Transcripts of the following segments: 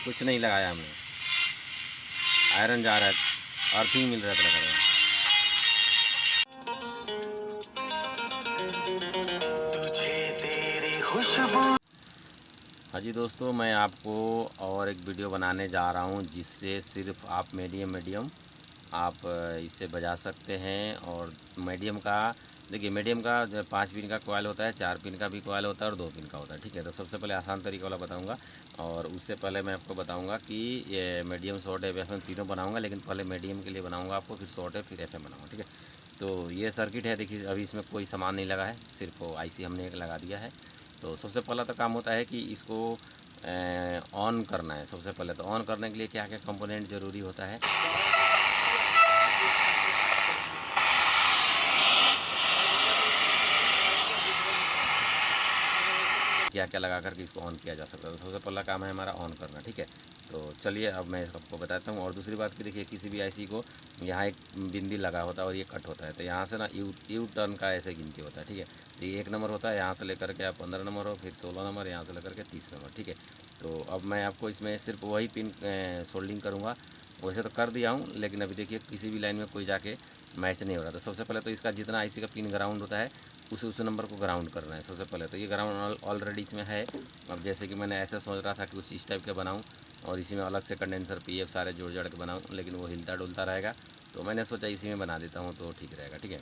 कुछ नहीं लगाया हमने, आयरन जा रहा है, अर्थिंग मिल रहा था लगा रहा है। हाँ जी दोस्तों, मैं आपको और एक वीडियो बनाने जा रहा हूँ जिससे सिर्फ आप मीडियम आप इससे बजा सकते हैं। और मीडियम का देखिए, मीडियम का 5 पिन का कॉइल होता है, 4 पिन का भी कॉइल होता है और 2 पिन का होता है। ठीक है, तो सबसे पहले आसान तरीके वाला बताऊंगा, और उससे पहले मैं आपको बताऊंगा कि ये मीडियम, शॉर्ट, एफएम तीनों बनाऊंगा, लेकिन पहले मीडियम के लिए बनाऊंगा आपको, फिर शॉर्ट है, फिर एफएम बनाऊंगा। ठीक है, तो ये सर्किट है, देखिए अभी इसमें कोई सामान नहीं लगा है, सिर्फ आईसी हमने एक लगा दिया है। तो सबसे पहला तो काम होता है कि इसको ऑन करना है। सबसे पहले तो ऑन करने के लिए क्या क्या कंपोनेंट ज़रूरी होता है, क्या क्या लगा करके इसको ऑन किया जा सकता है। तो सबसे पहला काम है हमारा ऑन करना। ठीक है, तो चलिए अब मैं आपको बताता हूँ। और दूसरी बात कि देखिए, किसी भी आईसी को यहाँ एक बिंदी लगा होता है और ये कट होता है, तो यहाँ से ना यू टर्न का ऐसे गिनती होता है। ठीक है, तो ये 1 नंबर होता है, यहाँ से लेकर के आप 15 नंबर हो, फिर 16 नंबर, यहाँ से लेकर के 30 नंबर। ठीक है, तो अब मैं आपको इसमें सिर्फ वही पिन सोल्डिंग करूँगा। वैसे तो कर दिया हूँ, लेकिन अभी देखिए किसी भी लाइन में कोई जाके मैच नहीं हो रहा। तो सबसे पहले तो इसका जितना आईसी का पिन ग्राउंड होता है उस नंबर को ग्राउंड करना है सबसे पहले। तो ये ग्राउंड ऑलरेडी इसमें है। अब जैसे कि मैंने ऐसा सोच रहा था कि कुछ इस टाइप के बनाऊं और इसी में अलग से कंडेंसर पीएफ सारे जोड़ जड़ के बनाऊं, लेकिन वो हिलता डुलता रहेगा, तो मैंने सोचा इसी में बना देता हूं तो ठीक रहेगा। ठीक है,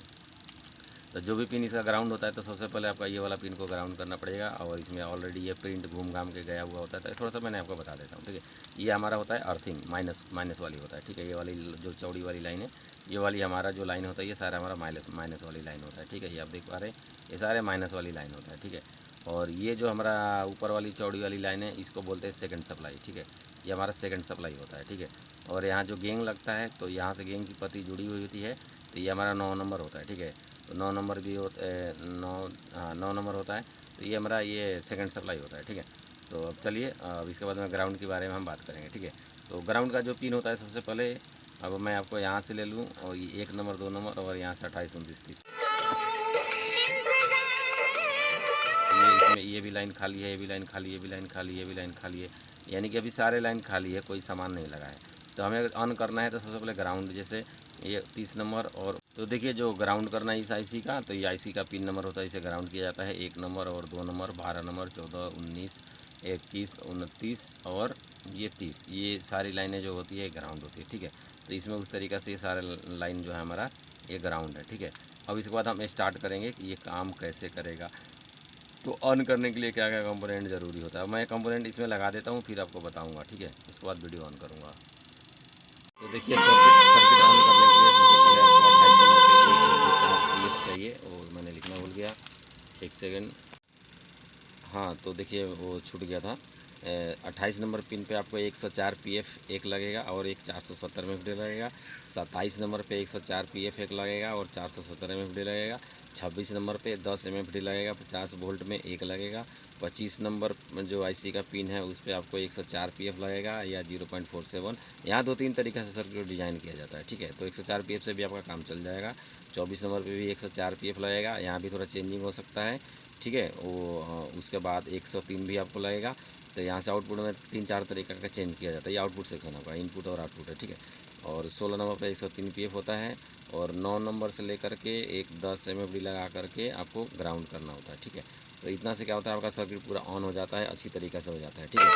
तो जो भी पिन इसका ग्राउंड होता है, तो सबसे पहले आपका ये वाला पिन को ग्राउंड करना पड़ेगा। और इसमें ऑलरेडी ये प्रिंट घूम घाम के गया हुआ होता है, तो थोड़ा सा मैंने आपको बता देता हूँ। ठीक है, ये हमारा होता है अर्थिंग, माइनस वाली होता है। ठीक है, ये वाली जो चौड़ी वाली लाइन है, ये वाली हमारा जो लाइन होता है, ये सारा हमारा माइनस वाली लाइन होता है। ठीक है, ये आप देख पा रहे हैं, ये सारे माइनस वाली लाइन होता है। ठीक है, और ये जो हमारा ऊपर वाली चौड़ी वाली लाइन है, इसको बोलते हैं सेकंड सप्लाई। ठीक है, ये हमारा सेकंड सप्लाई होता है। ठीक है, और यहाँ जो गेंग लगता है, तो यहाँ से गेंग की पत्ती जुड़ी हुई होती है, तो ये हमारा 9 नंबर होता है। ठीक है, तो 9 नंबर भी होता है, 9 नंबर होता है, तो ये हमारा ये सेकंड सप्लाई होता है। ठीक है, तो अब चलिए, अब इसके बाद में ग्राउंड के बारे में हम बात करेंगे। ठीक है, तो ग्राउंड का जो पिन होता है, सबसे पहले अब मैं आपको यहाँ से ले लूँ, और ये 1 नंबर, 2 नंबर, और यहाँ से 28, 29, 30, ये इसमें ये भी लाइन खाली है, ये भी लाइन खाली है, ये भी लाइन खाली है, ये भी लाइन खाली है, यानी कि अभी सारे लाइन खाली है, कोई सामान नहीं लगा है। तो हमें अगर ऑन करना है तो सबसे पहले ग्राउंड, जैसे ये 30 नंबर, और तो देखिए जो ग्राउंड करना है इस आईसी का, तो ये आईसी का पिन नंबर होता है, इसे ग्राउंड किया जाता है। 1 नंबर और 2 नंबर, 12 नंबर, 14, 19, 21, 29 और ये 30, ये सारी लाइनें जो होती है ग्राउंड होती है। ठीक है, तो इसमें उस तरीक़े से ये सारे लाइन जो है हमारा ये ग्राउंड है। ठीक है, अब इसके बाद हम स्टार्ट करेंगे कि ये काम कैसे करेगा। तो ऑन करने के लिए क्या क्या कंपोनेंट ज़रूरी होता है, मैं कंपोनेंट इसमें लगा देता हूँ, फिर आपको बताऊँगा। ठीक है, उसके बाद वीडियो ऑन करूँगा। तो देखिए, सर्किट ऑन करने के लिए सबसे पहले आपको 28 नंबर पे एक से 4 पीएफ चाहिए, और मैंने लिखना भूल गया, 1 सेकेंड। हाँ, तो देखिए वो छूट गया था। 28 नंबर पिन पे आपको 104 पीएफ एक लगेगा और एक 470 एमएफडी लगेगा। 27 नंबर पे 104 पीएफ एक लगेगा और 470 एमएफडी लगेगा। 26 नंबर पे 10 एमएफडी लगेगा, 50 वोल्ट में एक लगेगा। 25 नंबर जो आईसी का पिन है, उस पर आपको 104 पीएफ लगेगा या 0.47। यहाँ 2-3 तरीक़े से सर्किट डिज़ाइन किया जाता है। ठीक है, तो 104 पीएफ से भी आपका काम चल जाएगा। 24 नंबर पे भी 104 पीएफ लगेगा, यहाँ भी थोड़ा चेंजिंग हो सकता है। ठीक है, वो उसके बाद 103 भी आपको लगेगा। तो यहाँ से आउटपुट में 3-4 तरीक़े का चेंज किया जाता है। ये आउटपुट सेक्शन आपका इनपुट और आउटपुट है। ठीक है, और 16 नंबर पर 103 पीएफ होता है, और 9 नंबर से लेकर के एक 10 एमएफडी लगा करके आपको ग्राउंड करना होता है। ठीक है, तो इतना से क्या होता है, आपका सर्किट पूरा ऑन हो जाता है, अच्छी तरीक़े से हो जाता है। ठीक है,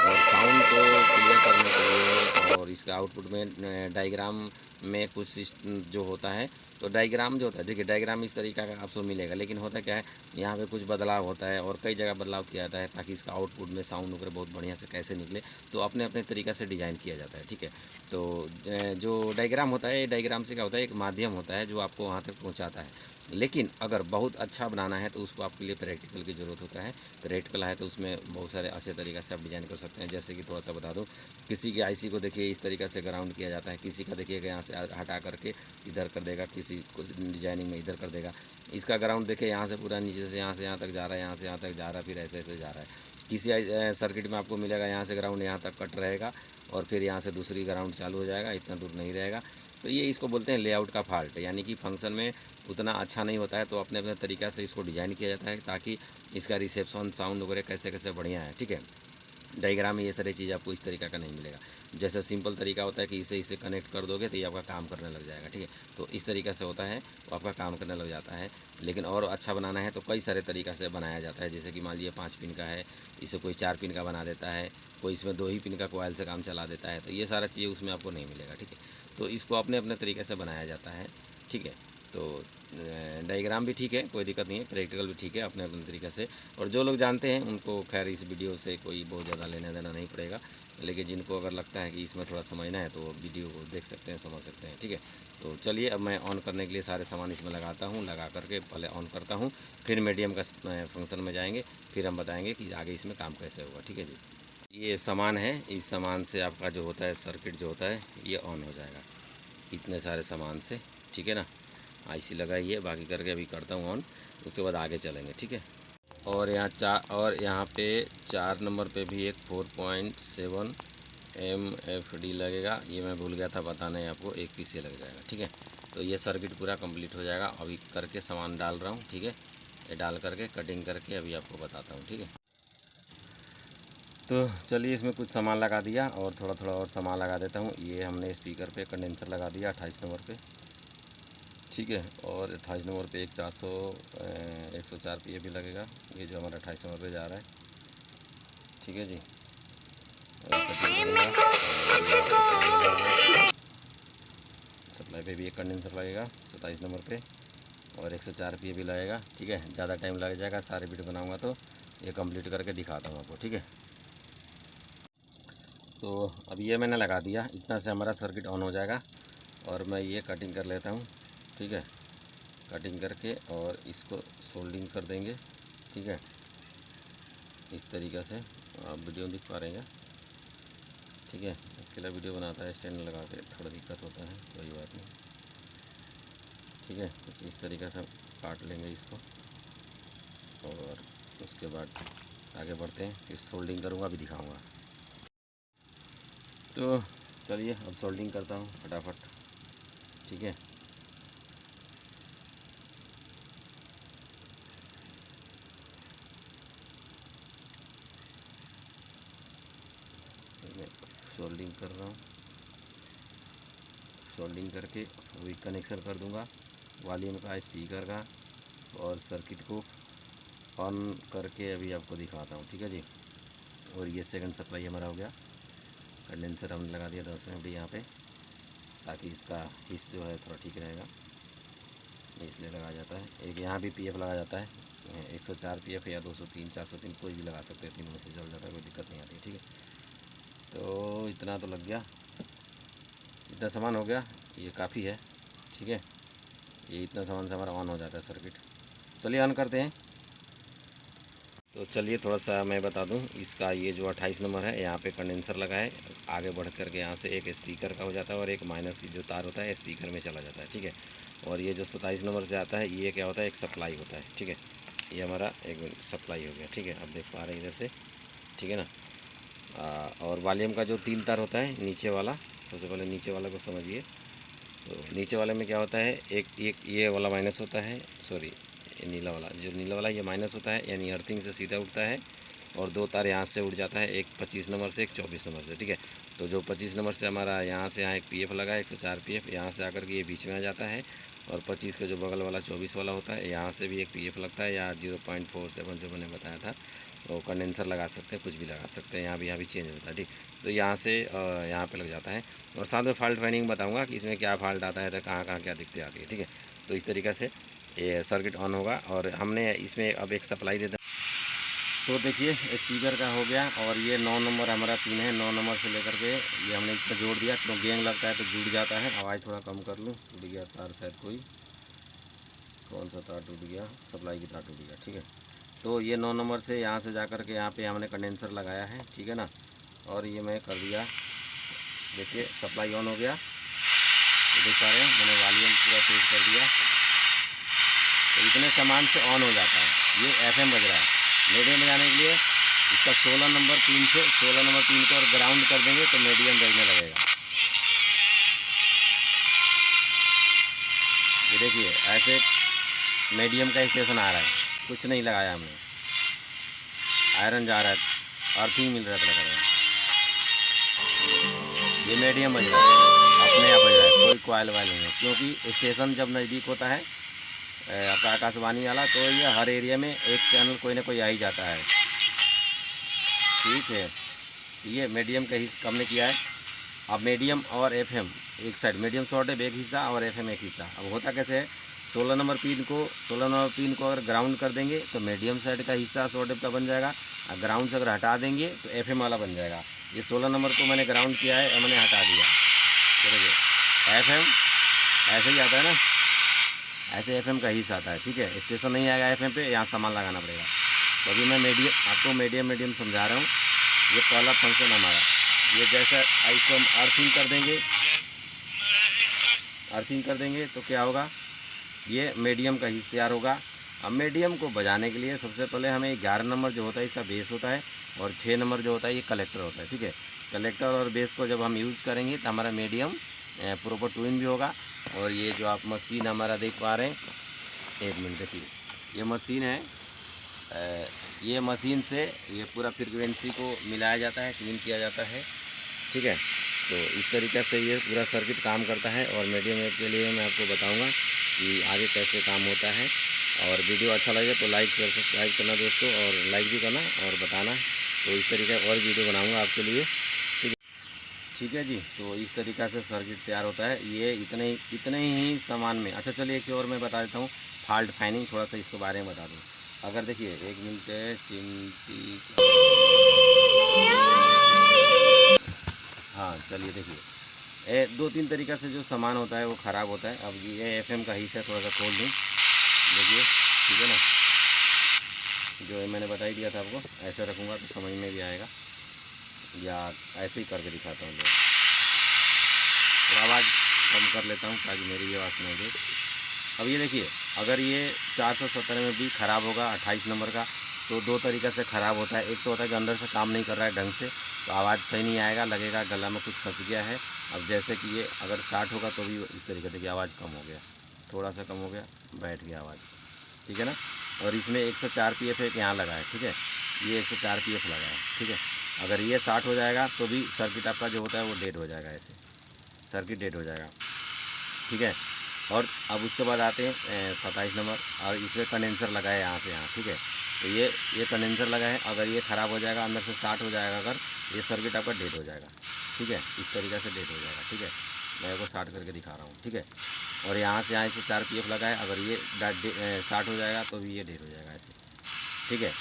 और साउंड को क्लियर करने के लिए और इसका आउटपुट में डायग्राम में कुछ जो होता है, तो डायग्राम जो होता है, देखिए डायग्राम इस तरीक़े का आपको मिलेगा, लेकिन होता क्या है, यहाँ पे कुछ बदलाव होता है और कई जगह बदलाव किया जाता है, ताकि इसका आउटपुट में साउंड वगैरह बहुत बढ़िया से कैसे निकले, तो अपने अपने तरीक़े से डिज़ाइन किया जाता है। ठीक है, तो जो डायग्राम होता है, डायग्राम से क्या होता है, एक माध्यम होता है जो आपको वहाँ तक पहुँचाता है। लेकिन अगर बहुत अच्छा बनाना है तो उसको आपके लिए प्रैक्टिकल की ज़रूरत होता है। प्रैक्टिकल है तो उसमें बहुत सारे ऐसे तरीक़े से आप डिज़ाइन कर सकते हैं। जैसे कि थोड़ा सा बता दूं, किसी के आईसी को देखिए इस तरीक़े से ग्राउंड किया जाता है, किसी का देखिएगा यहाँ से हटा करके इधर कर देगा, किसी को डिजाइनिंग में इधर कर देगा। इसका ग्राउंड देखिए यहाँ से पूरा नीचे से यहाँ तक जा रहा है, यहाँ से यहाँ तक जा रहा है, फिर ऐसे ऐसे जा रहा है। किसी सर्किट में आपको मिलेगा यहाँ से ग्राउंड यहाँ तक कट रहेगा और फिर यहाँ से दूसरी ग्राउंड चालू हो जाएगा, इतना दूर नहीं रहेगा। तो ये इसको बोलते हैं लेआउट का फॉल्ट, यानी कि फंक्शन में उतना अच्छा नहीं होता है, तो अपने अपने तरीक़े से इसको डिज़ाइन किया जाता है ताकि इसका रिसेप्शन साउंड वगैरह कैसे कैसे बढ़िया है। ठीक है, डायग्राम में ये सारी चीज़ आपको इस तरीक़ा का नहीं मिलेगा। जैसे सिंपल तरीका होता है कि इसे कनेक्ट कर दोगे तो ये आपका काम करने लग जाएगा, ठीक है। तो इस तरीक़े से होता है, वो आपका काम करने लग जाता है। लेकिन और अच्छा बनाना है तो कई सारे तरीक़ा से बनाया जाता है। जैसे कि मान लीजिए 5 पिन का है, इसे कोई 4 पिन का बना देता है, कोई इसमें 2 ही पिन का कॉइल से काम चला देता है। तो ये सारा चीज़ उसमें आपको नहीं मिलेगा, ठीक है। तो इसको अपने अपने तरीके से बनाया जाता है, ठीक है। तो डायग्राम भी ठीक है, कोई दिक्कत नहीं है, प्रैक्टिकल भी ठीक है अपने अपने तरीके से। और जो लोग जानते हैं उनको खैर इस वीडियो से कोई बहुत ज़्यादा लेना देना नहीं पड़ेगा। लेकिन जिनको अगर लगता है कि इसमें थोड़ा समझना है तो वो वीडियो को देख सकते हैं, समझ सकते हैं, ठीक है। तो चलिए अब मैं ऑन करने के लिए सारे सामान इसमें लगाता हूँ, लगा करके पहले ऑन करता हूँ, फिर मीडियम का फंक्शन में जाएंगे, फिर हम बताएंगे कि आगे इसमें काम कैसे होगा, ठीक है जी। ये सामान है, इस सामान से आपका जो होता है सर्किट जो होता है ये ऑन हो जाएगा, इतने सारे सामान से, ठीक है ना। आईसी लगाइए, बाकी करके अभी करता हूँ ऑन, उसके बाद आगे चलेंगे, ठीक है। और यहाँ पे 4 नंबर पे भी एक 4.7 MFD लगेगा, ये मैं भूल गया था बताने आपको, एक पीस से लग जाएगा, ठीक है। तो ये सर्किट पूरा कंप्लीट हो जाएगा। अभी करके सामान डाल रहा हूँ, ठीक है। ये डाल करके कटिंग करके अभी आपको बताता हूँ, ठीक है। तो चलिए इसमें कुछ सामान लगा दिया और थोड़ा थोड़ा और सामान लगा देता हूँ। ये हमने स्पीकर पे कंडेंसर लगा दिया 28 नंबर पे, ठीक है। और 28 नंबर पे एक 104 PA भी लगेगा, ये जो हमारा 28 नंबर पे जा रहा है, ठीक है जी। सप्लाई पे भी एक कंडेंसर लगेगा 27 नंबर पे, और 104 PA भी लगेगा, ठीक है। ज़्यादा टाइम लग जाएगा, सारे वीडियो बनाऊंगा तो ये कंप्लीट करके दिखाता हूँ आपको, ठीक है। तो अब ये मैंने लगा दिया, इतना से हमारा सर्किट ऑन हो जाएगा। और मैं ये कटिंग कर लेता हूँ, ठीक है। कटिंग करके और इसको सोल्डिंग कर देंगे, ठीक है। इस तरीक़े से आप वीडियो दिख पा रहे हैं, ठीक है। अकेला वीडियो बनाता है स्टैंड लगा के थोड़ा दिक्कत होता है, कोई बात नहीं, ठीक है। कुछ इस तरीक़े से काट लेंगे इसको और उसके बाद आगे बढ़ते हैं, फिर सोल्डिंग करूँगा भी दिखाऊँगा। तो चलिए अब सोल्डिंग करता हूँ फटाफट, ठीक है। मैं सोल्डिंग कर रहा हूँ, सोल्डिंग करके वही कनेक्शन कर दूंगा वॉल्यूम का, स्पीकर का, और सर्किट को ऑन करके अभी आपको दिखाता हूँ, ठीक है जी। और ये सेकंड सप्लाई हमारा हो गया, कंडेंसर हमने लगा दिया 10 MFD यहाँ पे, ताकि इसका हिस्स जो है थोड़ा ठीक रहेगा, इसलिए लगाया जाता है। एक यहाँ भी PF लगा जाता है, 104 PF या 203 403 कोई भी लगा सकते हैं, तीनों में से चल जाता है, कोई दिक्कत नहीं आती, ठीक है। तो इतना तो लग गया, इतना सामान हो गया, ये काफ़ी है, ठीक है। ये इतना सामान से हमारा ऑन हो जाता है सर्किट। चलिए ऑन करते हैं। तो चलिए थोड़ा सा मैं बता दूं, इसका ये जो 28 नंबर है यहाँ पे कंडेंसर लगा है, आगे बढ़ कर के यहाँ से एक स्पीकर का हो जाता है और एक माइनस की जो तार होता है स्पीकर में चला जाता है, ठीक है। और ये जो 27 नंबर से आता है ये क्या होता है, एक सप्लाई होता है, ठीक है। ये हमारा एक सप्लाई हो गया, ठीक है। अब देख पा रहे हैं इधर से, ठीक है ना। और वॉल्यूम का जो 3 तार होता है नीचे वाला, सबसे पहले नीचे वाला को समझिए। तो नीचे वाले में क्या होता है, एक ये वाला माइनस होता है, सॉरी नीला वाला, जो नीला वाला ये माइनस होता है, यानी अर्थिंग से सीधा उठता है। और 2 तार यहाँ से उठ जाता है, एक 25 नंबर से, एक 24 नंबर से, ठीक है। तो जो 25 नंबर से हमारा यहाँ से यहाँ एक PF लगा है 104 PF, यहाँ से आकर के ये बीच में आ जाता है। और 25 का जो बगल वाला 24 वाला होता है, यहाँ से भी एक PF लगता है, या 0.47 जो मैंने बताया था, वो कंडेंसर लगा सकते हैं, कुछ भी लगा सकते हैं, यहाँ भी चेंज होता है, ठीक। तो यहाँ से यहाँ पे लग जाता है। और साथ में फॉल्ट फाइंडिंग बताऊंगा कि इसमें क्या फॉल्ट आता है, तो कहाँ कहाँ क्या दिक्कतें आती है, ठीक है। तो इस तरीक़े से ये सर्किट ऑन होगा। और हमने इसमें अब एक सप्लाई देता, तो देखिए स्पीकर का हो गया। और ये 9 नंबर हमारा पिन है, 9 नंबर से लेकर के ये हमने इसमें जोड़ दिया, तो गैंग लगता है तो जुड़ जाता है। आवाज़ थोड़ा कम कर लूँ, टूट गया तार शायद, कोई कौन सा तार टूट गया, सप्लाई की तार टूट गया, ठीक है। तो ये 9 नंबर से यहाँ से जा कर के यहाँ पे हमने कंडेंसर लगाया है, ठीक है ना। और ये मैं कर दिया, देखिए सप्लाई ऑन हो गया, तो देख पा रहे हैं मैंने वॉल्यूम पूरा तेज़ कर दिया, तो इतने सामान से ऑन हो जाता है। ये FM बज रहा है। मीडियम बजाने के लिए इसका 16 नंबर पिन से 16 नंबर पिन को और ग्राउंड कर देंगे तो मीडियम बजने लगेगा। ये देखिए ऐसे मीडियम का स्टेशन आ रहा है, कुछ नहीं लगाया हमने, आयरन जा रहा है, अर्थिंग मिल रहा था लगा रहा है। ये मीडियम बज रहा है, अपने आप बज रहा है, कोई कॉइल वाइल नहीं है, क्योंकि स्टेशन जब नज़दीक होता है आपका आकाशवाणी वाला, तो ये हर एरिया में एक चैनल कोई ना कोई आ ही जाता है। ठीक है, ये मीडियम का हिस्सा हमने किया है। अब मीडियम और एफएम एक साइड, मीडियम शॉर्ट वेव एक हिस्सा और एफएम एक हिस्सा। अब होता कैसे है, 16 नंबर पिन को अगर ग्राउंड कर देंगे तो मीडियम साइड का हिस्सा शॉर्ट वेव का बन जाएगा, और ग्राउंड से अगर हटा देंगे तो एफएम वाला बन जाएगा। ये 16 नंबर को मैंने ग्राउंड किया है और मैंने हटा दिया। देखिए एफएम ऐसे ही आता है ना, ऐसे एफएम का हिस्सा आता है। ठीक है, स्टेशन नहीं आएगा एफएम पे, यहाँ सामान लगाना पड़ेगा। तो अभी मैं आपको मीडियम समझा रहा हूँ। ये पहला फंक्शन हमारा, ये जैसा इसको हम अर्थिंग कर देंगे तो क्या होगा, ये मीडियम का हिस्सा तैयार होगा। अब मीडियम को बजाने के लिए सबसे पहले हमें 11 नंबर जो होता है इसका बेस होता है, और 6 नंबर जो होता है ये कलेक्टर होता है। ठीक है, कलेक्टर और बेस को जब हम यूज़ करेंगे तो हमारा मीडियम प्रॉपर ट्यून भी होगा। और ये जो आप मशीन हमारा देख पा रहे हैं, एक मिनट देखिए, ये मशीन है, ये मशीन से ये पूरा फ्रीक्वेंसी को मिलाया जाता है, ट्यून किया जाता है। ठीक है, तो इस तरीक़े से ये पूरा सर्किट काम करता है। और मीडियम वेव के लिए मैं आपको बताऊंगा कि आगे कैसे काम होता है। और वीडियो अच्छा लगे तो लाइक शेयर सब्सक्राइब करना दोस्तों, और लाइक भी करना और बताना। तो इस तरीके और वीडियो बनाऊँगा आपके लिए। ठीक है जी, तो इस तरीक़ा से सर्किट तैयार होता है। ये इतने ही सामान में। अच्छा चलिए एक चीज़ और मैं बता देता हूँ, फॉल्ट फाइंडिंग थोड़ा सा इसके बारे में बता दूँ। अगर देखिए, एक मिनट है, चिमटी, हाँ चलिए देखिए, 2-3 तरीक़ा से जो सामान होता है वो ख़राब होता है। अब ये एफएम का हिस्सा थोड़ा सा खोल दूँ, देखिए, ठीक है ना, जो मैंने बता ही दिया था आपको, ऐसे रखूँगा तो समझ में भी आएगा, या ऐसे ही करके दिखाता हूँ। तो आवाज़ कम कर लेता हूँ ताकि मेरी ये आवाज़ सुनाई दे। अब ये देखिए, अगर ये 470 में भी ख़राब होगा 28 नंबर का, तो 2 तरीक़े से ख़राब होता है। एक तो होता है कि अंदर से काम नहीं कर रहा है ढंग से, तो आवाज़ सही नहीं आएगा, लगेगा गला में कुछ फंस गया है। अब जैसे कि ये अगर 60 होगा तो भी इस तरीके से कि आवाज़ कम हो गया, थोड़ा सा कम हो गया, बैठ गया आवाज़। ठीक है ना, और इसमें 104 पीएफ एक यहाँ लगा है। ठीक है, ये 104 पीएफ लगा है। ठीक है, अगर ये 60 हो जाएगा तो भी सर्किट आपका जो होता है वो डेड हो जाएगा, ऐसे सर्किट डेड हो जाएगा। ठीक है, और अब उसके बाद आते हैं 27 नंबर, और इसमें कंडेंसर लगा है यहाँ से यहाँ। ठीक है, तो ये कंडेंसर लगा है, अगर ये ख़राब हो जाएगा, अंदर से 60 हो जाएगा, अगर ये सर्किट आपका डेड हो जाएगा। ठीक है, इस तरीक़े से डेड हो जाएगा। ठीक है, मैं आपको 60 करके दिखा रहा हूँ। ठीक है, और यहाँ से यहाँ 104 पीएफ लगा है, अगर ये 60 हो जाएगा तो भी ये डेड हो जाएगा ऐसे। ठीक है,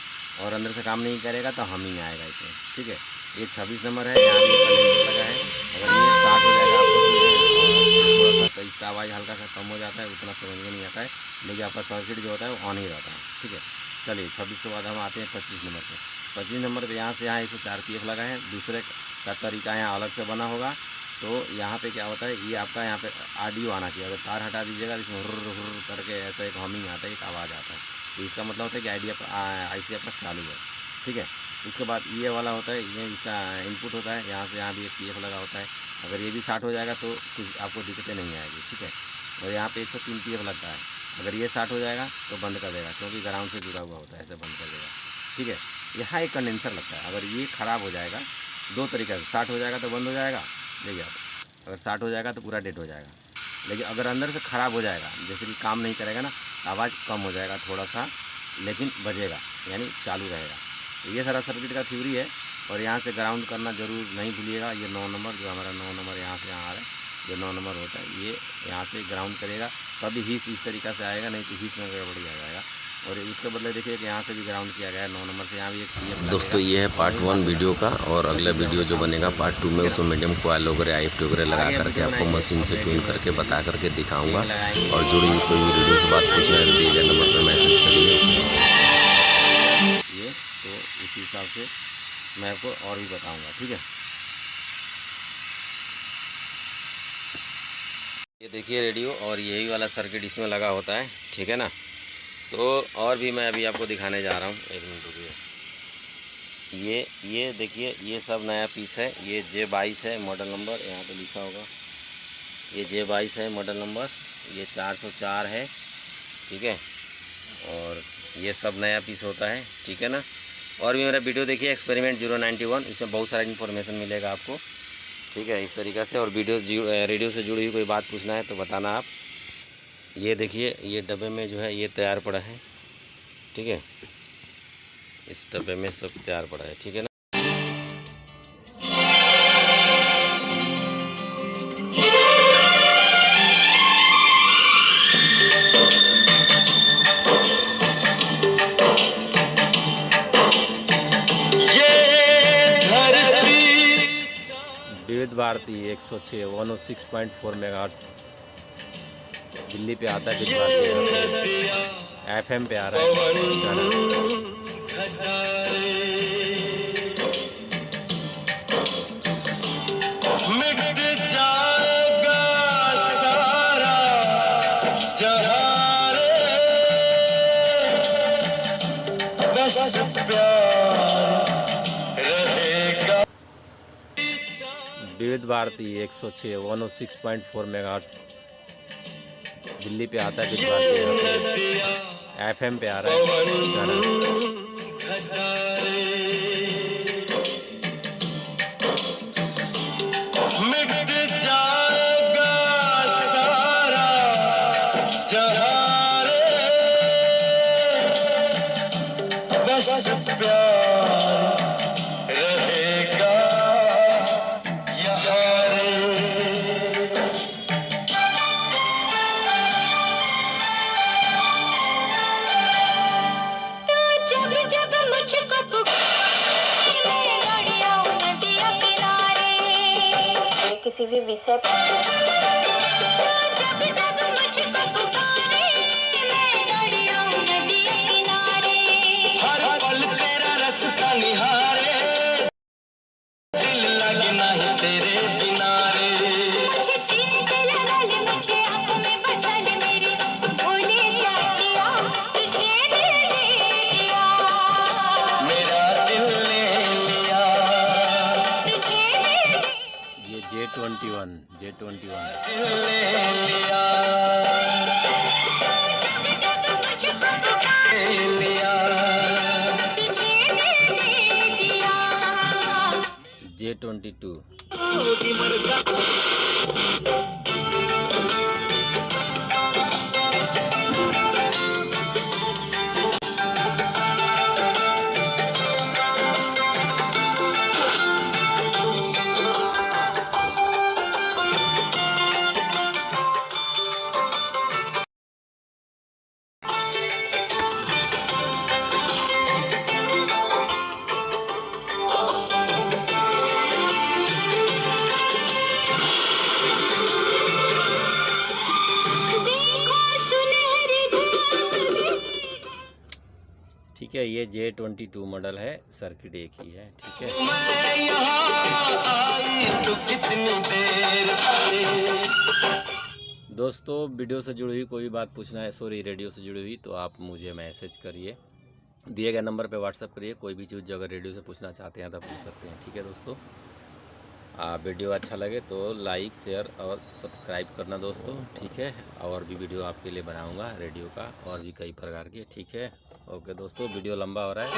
और अंदर से काम नहीं करेगा तो हमिंग आएगा इसमें। ठीक है, ये 26 नंबर है, यहाँ भी कंडेंसर लगा है, अगर ये 60 हो जाएगा आपको थोड़ा सा, तो इसका आवाज़ हल्का सा कम हो जाता है, उतना समझ में नहीं आता है, लेकिन आपका सर्किट जो होता है वो ऑन ही रहता है। ठीक है, चलिए 26 के बाद हम आते हैं 25 नंबर पे। 25 नंबर पे यहाँ से यहाँ 104 पीएफ लगा है, दूसरे का तरीका यहाँ अलग से बना होगा। तो यहाँ पे क्या होता है, ये आपका यहाँ पे ऑडियो आना चाहिए, अगर तार हटा दीजिएगा तो इसमें हुर्र हुर्र करके ऐसा एक हमिंग आता है, एक आवाज़ आता है, तो इसका मतलब होता है कि आईसी आपका चालू है। ठीक है, उसके बाद ये वाला होता है, ये इसका इनपुट होता है, यहाँ से यहाँ भी एक पीएफ लगा होता है, अगर ये भी 60 हो जाएगा तो कुछ आपको दिक्कतें नहीं आएगी। ठीक है, और यहाँ पे 103 पीएफ लगता है, अगर ये 60 हो जाएगा तो बंद कर देगा, क्योंकि ग्राउंड से जुड़ा हुआ होता है, ऐसे बंद कर देगा। ठीक है, यहाँ एक कंडेंसर लगता है, अगर ये ख़राब हो जाएगा 2 तरीक़े से, 60 हो जाएगा तो बंद हो जाएगा, देखिए आप, अगर 60 हो जाएगा तो पूरा डेड हो जाएगा। लेकिन अगर अंदर से ख़राब हो जाएगा, जैसे कि काम नहीं करेगा ना, आवाज़ कम हो जाएगा थोड़ा सा, लेकिन बजेगा, यानी चालू रहेगा। तो ये सारा सर्किट का थ्योरी है। और यहाँ से ग्राउंड करना ज़रूर नहीं भूलिएगा। ये 9 नंबर, जो हमारा 9 नंबर यहाँ से यहाँ आ रहा है, जो 9 नंबर होता है, ये यहाँ से ग्राउंड करेगा, तभी हिस इस तरीक़ा से आएगा, नहीं तो हिस में गड़बड़ी आ जाएगा। और उसके बदले देखिए कि यहाँ से भी ग्राउंड किया गया है 9 नंबर से, यहाँ भी एक पीएफ लगेगा। दोस्तों ये है पार्ट 1 वीडियो का, और अगला वीडियो जो बनेगा पार्ट 2 में उसमें मीडियम कॉइल वगैरह आईएफटी वगैरह लगा करके आपको मशीन से ट्यून करके बता करके दिखाऊंगा। और जुड़ेंगे कोई भी वीडियो से बात पूछना है तो दिए गए नंबर पर मैसेज करिए। ये तो इसी हिसाब से मैं आपको और भी बताऊँगा। ठीक है, ये देखिए रेडियो, और यही वाला सर्किट इसमें लगा होता है। ठीक है ना, तो और भी मैं अभी आपको दिखाने जा रहा हूँ, एक मिनट रुकिए। ये देखिए, ये सब नया पीस है, ये J22 है मॉडल नंबर, यहाँ पे लिखा होगा, ये J22 है मॉडल नंबर, ये 404 है। ठीक है, और ये सब नया पीस होता है। ठीक है ना, और भी मेरा वीडियो देखिए एक्सपेरिमेंट 091, इसमें बहुत सारा इन्फॉर्मेशन मिलेगा आपको, ठीक है, इस तरीक़े से। और रेडियो से जुड़ी हुई कोई बात पूछना है तो बताना आप। ये देखिए ये डब्बे में जो है ये तैयार पड़ा है, ठीक है, इस डब्बे में सब तैयार पड़ा है, ठीक है ना। विविध भारती 106 106.4 मेगाहर्ट्ज़ दिल्ली पे आता है। विविध भारती FM पे आ रहा है। मिट जाएगा सारा जहां रे, बस प्यार रहेगा। विविध भारती 106 106.4 मेगाहर्ट्ज़ दिल्ली पे आता है। विविध भारती FM पे आ रहा है। मिट जाएगा सारा जहां रे, बस प्यार रहेगा यहाँ रे। तो जब जब मुझको पुकारे मैं दौड़ी आऊं नदिया किनारे, किसी भी विषय पर। जब जब मुझको पुकारे मैं दौड़ी आऊं नदिया किनारे, हर पल तेरा रास्ता निहारे, दिल लगे नहीं तेरे बिना रे। मुझे सीने से लगा ले, मुझे आंखों में बसा ले, मेरे भोले साथिया तुझे दिल दे दिया, मेरा दिल ले लिया, तुझे दिल दे। ये J21 दिल ले लिया, जब जब मुझको पुकारे लिया, तुझे दिल दे दिया। J22 ठीक है। ये J22 मॉडल है, सर्किट एक ही है, ठीक है। मैं यहाँ आई तो कितनी देर से। दोस्तों वीडियो से जुड़ी हुई कोई भी बात पूछना है, सॉरी रेडियो से जुड़ी हुई, तो आप मुझे मैसेज करिए, दिए गए नंबर पे व्हाट्सअप करिए। कोई भी चीज़ अगर रेडियो से पूछना चाहते हैं तो पूछ सकते हैं, ठीक है दोस्तों। वीडियो अच्छा लगे तो लाइक शेयर और सब्सक्राइब करना दोस्तों, ठीक है। और भी वीडियो आपके लिए बनाऊंगा रेडियो का, और भी कई प्रकार के, ठीक है। ओके दोस्तों, वीडियो लंबा हो रहा है।